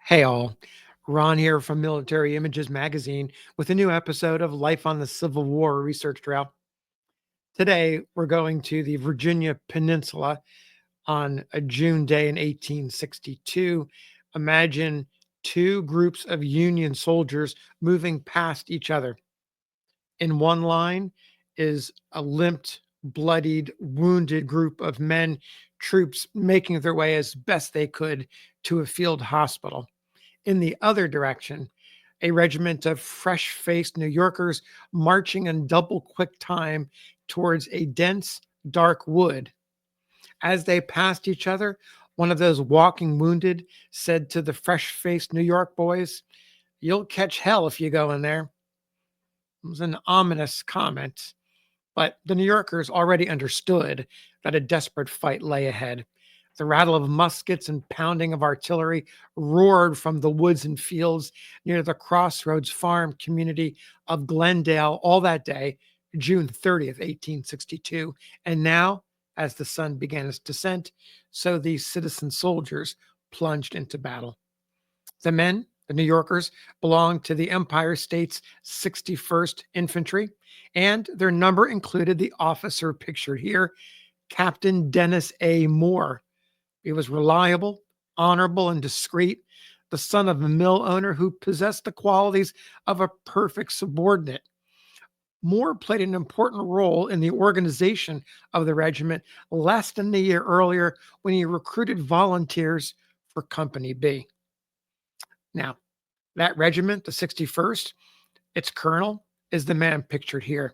Hey all, Ron here from Military Images Magazine with a new episode of Life on the Civil War Research Trail. Today, we're going to the Virginia Peninsula on a June day in 1862. Imagine two groups of Union soldiers moving past each other. In one line is a limped, bloodied, wounded group of men, troops making their way as best they could to a field hospital. In the other direction, a regiment of fresh faced New Yorkers marching in double quick time towards a dense, dark wood. As they passed each other, one of those walking wounded said to the fresh faced New York boys, "You'll catch hell if you go in there." It was an ominous comment, but the New Yorkers already understood that a desperate fight lay ahead. The rattle of muskets and pounding of artillery roared from the woods and fields near the Crossroads farm community of Glendale all that day, June 30th, 1862. And now, as the sun began its descent, so these citizen soldiers plunged into battle. The men, the New Yorkers, belonged to the Empire State's 61st Infantry, and their number included the officer pictured here, Captain Dennis A. Moore. He was reliable, honorable, and discreet, the son of a mill owner who possessed the qualities of a perfect subordinate. Moore played an important role in the organization of the regiment less than a year earlier when he recruited volunteers for Company B. Now, that regiment, the 61st, its colonel is the man pictured here,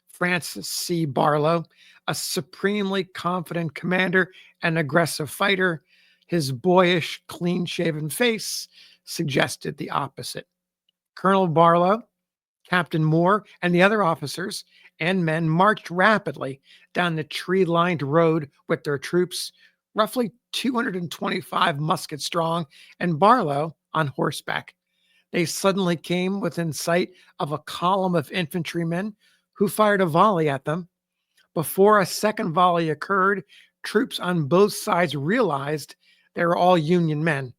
Francis C. Barlow, a supremely confident commander and aggressive fighter. His boyish, clean shaven face suggested the opposite. Colonel Barlow, Captain Moore, and the other officers and men marched rapidly down the tree lined road with their troops, roughly 225 muskets strong, and Barlow on horseback. They suddenly came within sight of a column of infantrymen who fired a volley at them. Before a second volley occurred, troops on both sides realized they were all Union men.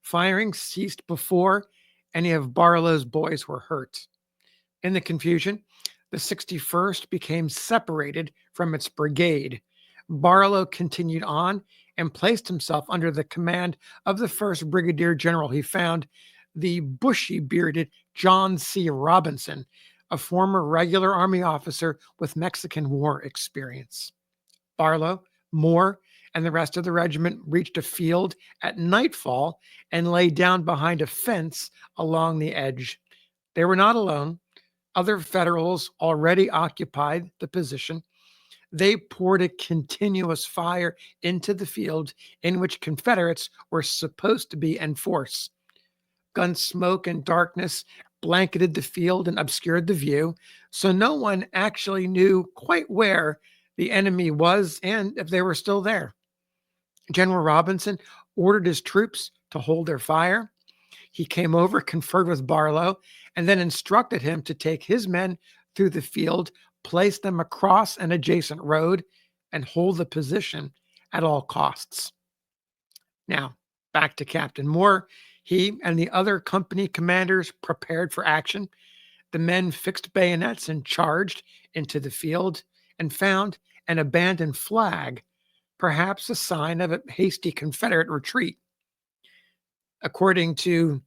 Firing ceased before any of Barlow's boys were hurt. In the confusion, the 61st became separated from its brigade. Barlow continued on and placed himself under the command of the first brigadier general he found, the bushy bearded John C. Robinson, a former regular Army officer with Mexican War experience. Barlow, Moore, and the rest of the regiment reached a field at nightfall and lay down behind a fence along the edge. They were not alone. Other Federals already occupied the position. They poured a continuous fire into the field in which Confederates were supposed to be in force. Gun smoke and darkness blanketed the field and obscured the view, so no one actually knew quite where the enemy was and if they were still there. General Robinson ordered his troops to hold their fire. He came over, conferred with Barlow, and then instructed him to take his men through the field, place them across an adjacent road, and hold the position at all costs. Now, back to Captain Moore. He and the other company commanders prepared for action. The men fixed bayonets and charged into the field and found an abandoned flag, perhaps a sign of a hasty Confederate retreat. According to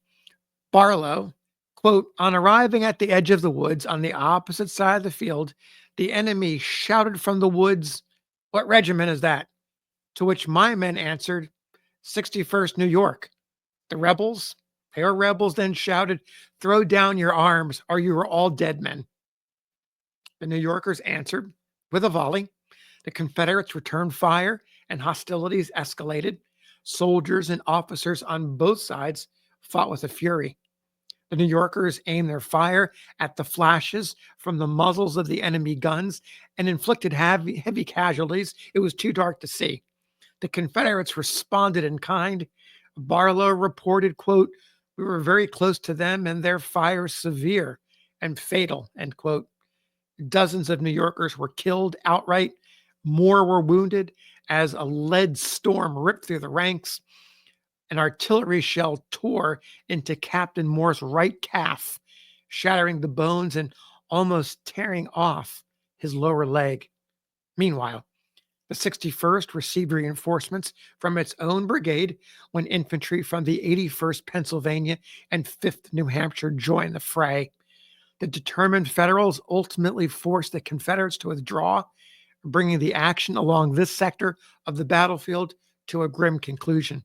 Barlow, quote, "On arriving at the edge of the woods on the opposite side of the field, the enemy shouted from the woods, 'What regiment is that?' To which my men answered, 61st New York. The rebels, their rebels then shouted, 'Throw down your arms, or you are all dead men.' The New Yorkers answered with a volley. The Confederates returned fire, and hostilities escalated. Soldiers and officers on both sides fought with a fury. The New Yorkers aimed their fire at the flashes from the muzzles of the enemy guns and inflicted heavy casualties. It was too dark to see. The Confederates responded in kind. Barlow reported, quote, "We were very close to them and their fire severe and fatal," end quote. Dozens of New Yorkers were killed outright. More were wounded as a lead storm ripped through the ranks. An artillery shell tore into Captain Moore's right calf, shattering the bones and almost tearing off his lower leg. Meanwhile, the 61st received reinforcements from its own brigade when infantry from the 81st Pennsylvania and 5th New Hampshire joined the fray. The determined Federals ultimately forced the Confederates to withdraw, bringing the action along this sector of the battlefield to a grim conclusion.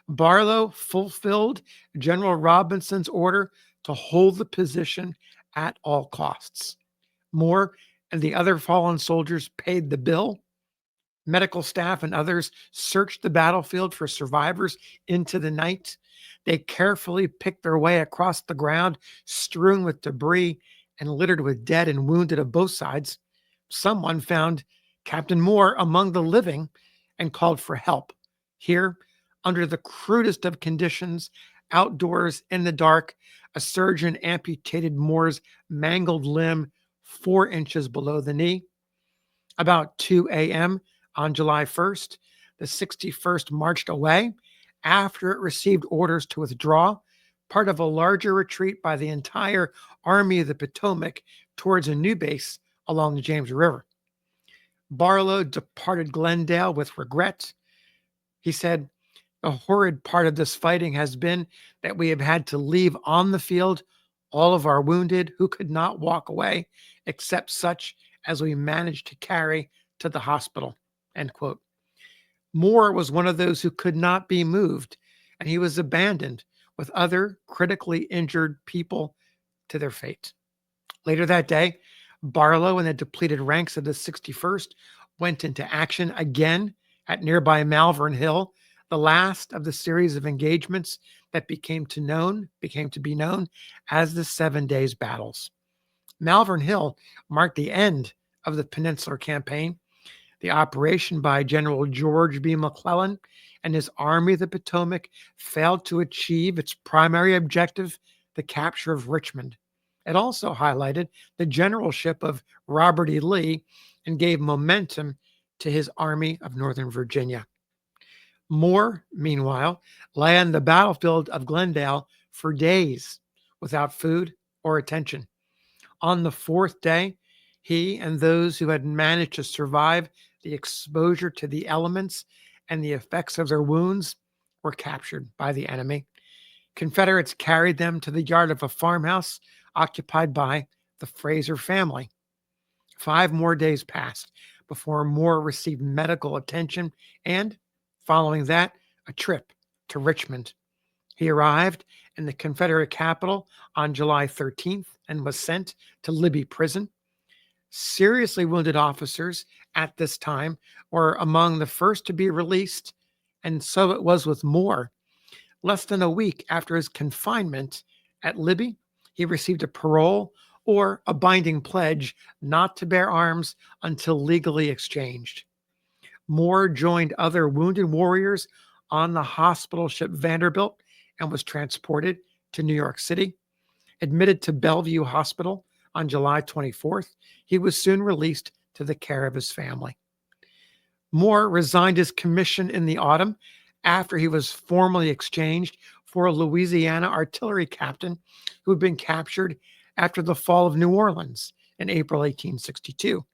Barlow fulfilled General Robinson's order to hold the position at all costs. Moore and the other fallen soldiers paid the bill. Medical staff and others searched the battlefield for survivors into the night. They carefully picked their way across the ground, strewn with debris and littered with dead and wounded of both sides. Someone found Captain Moore among the living and called for help. Here, under the crudest of conditions, outdoors in the dark, a surgeon amputated Moore's mangled limb 4 inches below the knee. About 2 a.m. on July 1st, the 61st marched away after it received orders to withdraw, part of a larger retreat by the entire Army of the Potomac towards a new base along the James River. Barlow departed Glendale with regret. He said, "The horrid part of this fighting has been that we have had to leave on the field all of our wounded who could not walk away, except such as we managed to carry to the hospital." End quote. Moore was one of those who could not be moved, and he was abandoned with other critically injured people to their fate. Later that day, Barlow and the depleted ranks of the 61st went into action again at nearby Malvern Hill, the last of the series of engagements that became to be known as the 7 Days Battles. Malvern Hill marked the end of the Peninsula Campaign. The operation by General George B. McClellan and his Army of the Potomac failed to achieve its primary objective, the capture of Richmond. It also highlighted the generalship of Robert E. Lee and gave momentum to his Army of Northern Virginia. Moore, meanwhile, lay on the battlefield of Glendale for days without food or attention. On the fourth day, he and those who had managed to survive the exposure to the elements and the effects of their wounds were captured by the enemy. Confederates carried them to the yard of a farmhouse occupied by the Fraser family. 5 more days passed before Moore received medical attention and, following that, a trip to Richmond. He arrived in the Confederate capital on July 13th and was sent to Libby Prison. Seriously wounded officers at this time were among the first to be released, and so it was with Moore. Less than a week after his confinement at Libby, he received a parole or a binding pledge not to bear arms until legally exchanged. Moore joined other wounded warriors on the hospital ship Vanderbilt and was transported to New York City. Admitted to Bellevue Hospital on July 24th, he was soon released to the care of his family. Moore resigned his commission in the autumn after he was formally exchanged for a Louisiana artillery captain who had been captured after the fall of New Orleans in April 1862.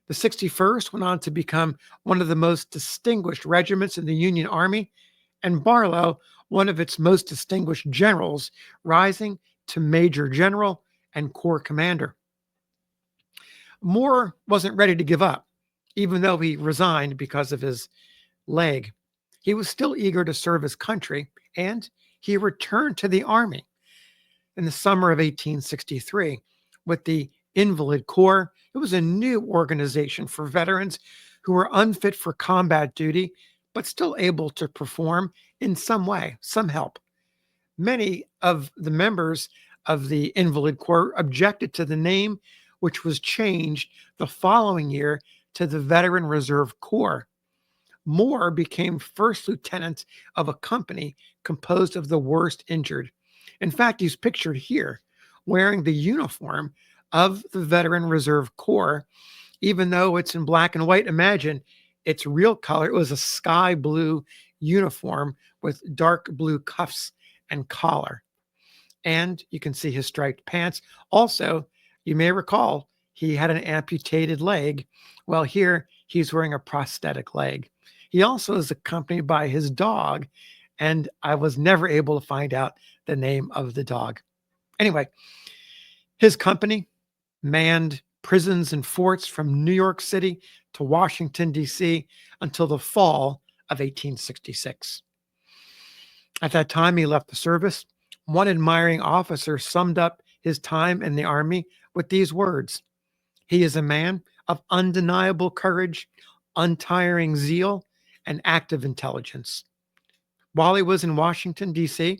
The 61st went on to become one of the most distinguished regiments in the Union Army, and Barlow, one of its most distinguished generals, rising to Major General and Corps Commander. Moore wasn't ready to give up, even though he resigned because of his leg. He was still eager to serve his country, and he returned to the Army in the summer of 1863 with the Invalid Corps. It was a new organization for veterans who were unfit for combat duty, but still able to perform in some way, some help. Many of the members of the Invalid Corps objected to the name, which was changed the following year to the Veteran Reserve Corps. Moore became first lieutenant of a company composed of the worst injured. In fact, he's pictured here wearing the uniform of the Veteran Reserve Corps, even though it's in black and white. Imagine Its real color, it was a sky blue uniform with dark blue cuffs and collar. And you can see his striped pants. Also, you may recall he had an amputated leg. Well, here he's wearing a prosthetic leg. He also is accompanied by his dog, and I was never able to find out the name of the dog. Anyway, his company manned prisons and forts from New York City to Washington, D.C. until the fall of 1866. At that time, he left the service. One admiring officer summed up his time in the Army with these words: "He is a man of undeniable courage, untiring zeal, and active intelligence." While he was in Washington, D.C.,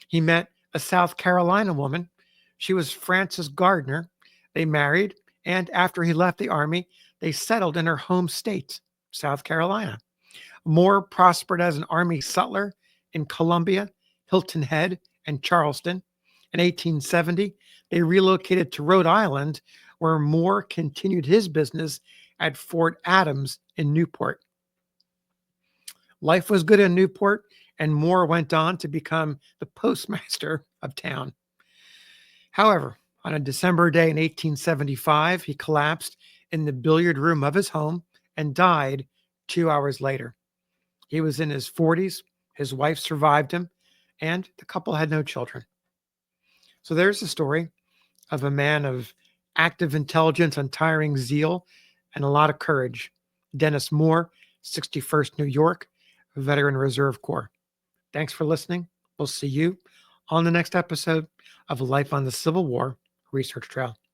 he met a South Carolina woman. She was Frances Gardner. They married, and after he left the Army, they settled in her home state, South Carolina. Moore prospered as an Army sutler in Columbia, Hilton Head, and Charleston. In 1870, they relocated to Rhode Island, where Moore continued his business at Fort Adams in Newport. Life was good in Newport, and Moore went on to become the postmaster of town. However, on a December day in 1875, he collapsed in the billiard room of his home and died 2 hours later. He was in his 40s. His wife survived him, and the couple had no children. So there's the story of a man of active intelligence, untiring zeal, and a lot of courage. Dennis Moore, 61st New York, Veteran Reserve Corps. Thanks for listening. We'll see you on the next episode of Life on the Civil War Research Trail.